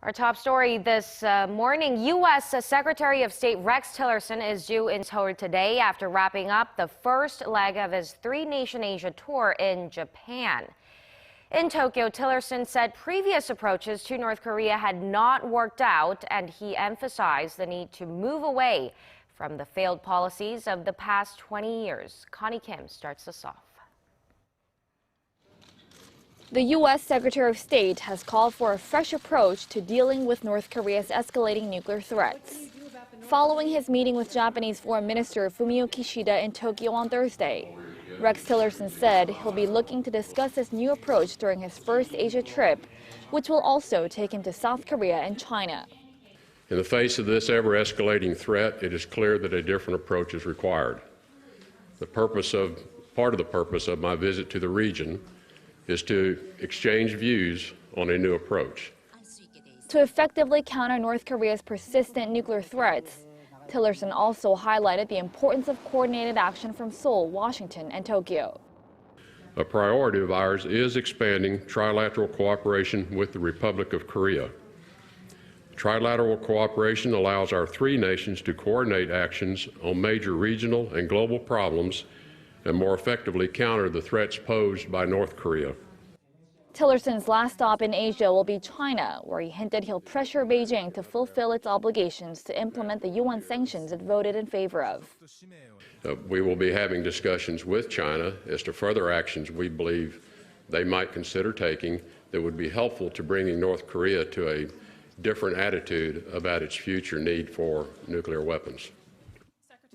Our top story this morning, U.S. Secretary of State Rex Tillerson is due in Seoul today after wrapping up the first leg of his three-nation Asia tour in Japan. In Tokyo, Tillerson said previous approaches to North Korea had not worked out, and he emphasized the need to move away from the failed policies of the past 20 years. Connie Kim starts us off. The U.S. Secretary of State has called for a fresh approach to dealing with North Korea's escalating nuclear threats. Following his meeting with Japanese Foreign Minister Fumio Kishida in Tokyo on Thursday, Rex Tillerson said he'll be looking to discuss his new approach during his first Asia trip, which will also take him to South Korea and China. In the face of this ever-escalating threat, it is clear that a different approach is required. Part of the purpose of my visit to the region is to exchange views on a new approach. To effectively counter North Korea's persistent nuclear threats, Tillerson also highlighted the importance of coordinated action from Seoul, Washington, and Tokyo. A priority of ours is expanding trilateral cooperation with the Republic of Korea. Trilateral cooperation allows our three nations to coordinate actions on major regional and global problems and more effectively counter the threats posed by North Korea. Tillerson's last stop in Asia will be China, where he hinted he'll pressure Beijing to fulfill its obligations to implement the UN sanctions it voted in favor of. We will be having discussions with China as to further actions we believe they might consider taking that would be helpful to bringing North Korea to a different attitude about its future need for nuclear weapons.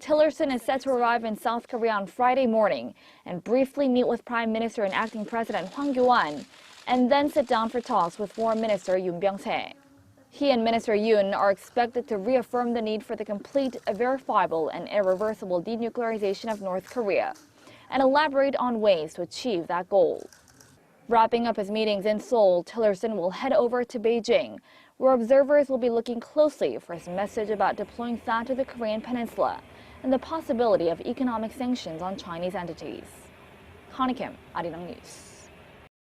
Tillerson is set to arrive in South Korea on Friday morning and briefly meet with Prime Minister and Acting President Hwang Kyo-ahn, and then sit down for talks with Foreign Minister Yoon Byung-se. He and Minister Yoon are expected to reaffirm the need for the complete, verifiable, and irreversible denuclearization of North Korea, and elaborate on ways to achieve that goal. Wrapping up his meetings in Seoul, Tillerson will head over to Beijing, where observers will be looking closely for his message about deploying THAAD to the Korean peninsula and the possibility of economic sanctions on Chinese entities. Connie Kim, Arirang News.